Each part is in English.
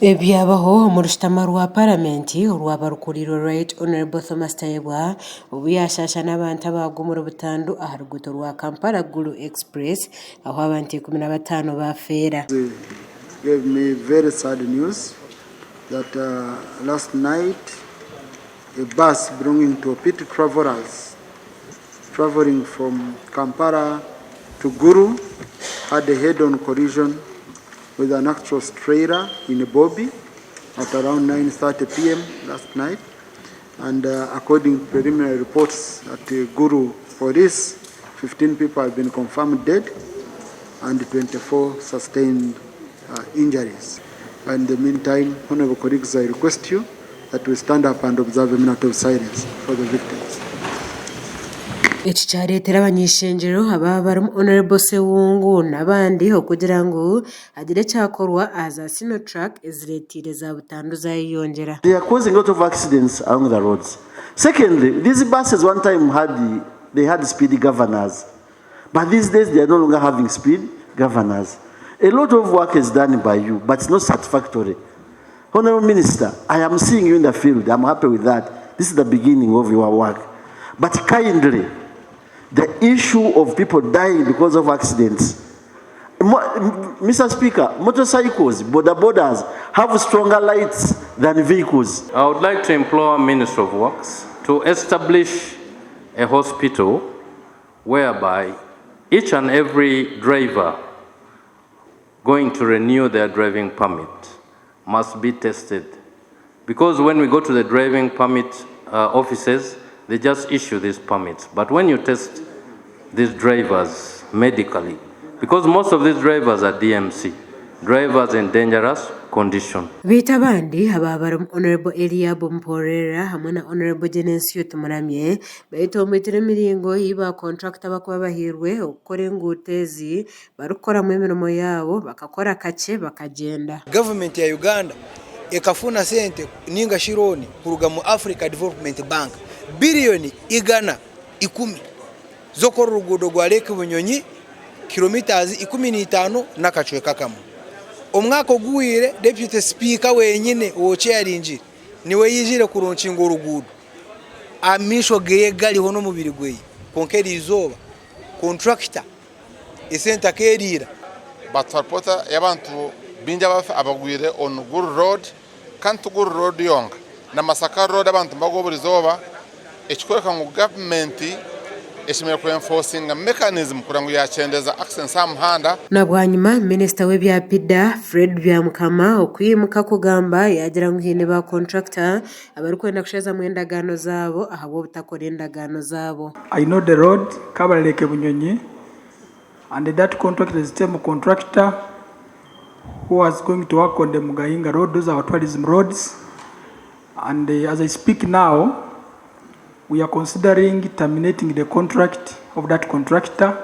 Ebyabaho mu rusitama rwa paramenti olwaba rukulirwa Right Honorable Thomas Tayebwa obu yashasha n'abantu abagumura Butandu aha ruguuto rwa Kampala Gulu Express aho abantu 15 bafeera. Gave me very sad news that last night a bus belonging to PT travelers traveling from Kampala to Gulu had a head-on collision with an actual trailer in a Bobby at around 9:30 p.m. last night. And according to preliminary reports at Gulu Police, 15 people have been confirmed dead and 24 sustained injuries. In the meantime, honorable colleagues, I request you that we stand up and observe a minute of silence for the victims. Iki cyaretera abanyishengero ababa bari Honorable Sewungu n'abandi ho kugira ngo agire cyakorwa aza sino track Ezirikweyongyera za Butandu Zayiyongera. They are causing a lot of accidents along the roads. Secondly, these buses one time had speed governors, but these days they are no longer having speed governors. A lot of work is done by you, but it's not satisfactory. Honorable Minister, I am seeing you in the field. I'm happy with that. This is the beginning of your work. But kindly, the issue of people dying because of accidents. Mr. Speaker, motorcycles, border have stronger lights than vehicles. I would like to implore Minister of Works to establish a hospital whereby each and every driver going to renew their driving permit must be tested. Because when we go to the driving permit offices, they just issue these permits. But when you test these drivers medically, because most of these drivers are DMC, drivers in dangerous condition. Vita bandi hababara Honorable Okwerarikirira hamwe na Honorable Genensio tumuramye bayito mwitere miringo iba contractor bakuba bahirwe okora engutezi barukora mu mirimo yabo bakakora kace bakagenda. Government ya Uganda ekafuna sente ninga shironi kuruga mu Africa Development Bank bilioni 110 zokora urugudo rwa Lake Bunyonyi kilometers 15 nakachweka kamo. Omwaka ogwire deputy speaker wenyine wo chairingi niwe yijire kuronkinga urugudo amisho gegali hono mubiri gwe konkeri izoba contractor isenta kerira batarpota yabantu binja bafa abagwire on Gulu Road kantu Gulu Road yonga na Masaka Road abantu bagoburizoba ekikoreka ngo government ishimira ku enforcing mechanism kurango yachendeza access samuhanda. Na bwanyuma Minister w'ebyapida Fred Byamukama okwimuka kugamba yagira ngo hine ba contractor abari kwenda kusheza mu endagano zabo ahabwo butakora endagano zabo. I know the road Kabaleke Bunyonyi and that contractor is the same contractor who was going to work on the Mugahinga road. Those are tourism roads, and as I speak now we are considering terminating the contract of that contractor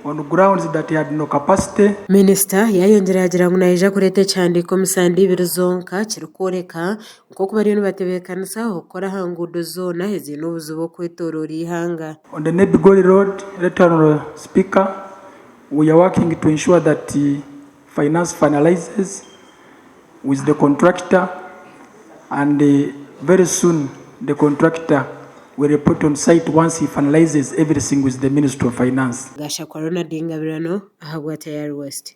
on grounds that he had no capacity. Minister yayongera agira ngo naija kurete cyane ko misandi biruzonka kirukoreka uko kuba rero batebekanisa okora hangudo zona hezino ubuzubo kwetorori ihanga. On the Nebigoli road, Honorable Speaker, we are working to ensure that finance finalizes with the contractor, and very soon the contractor will report on site once he finalizes everything with the Ministry of Finance. Gasha Corona Dingabirano, Ahabwa West.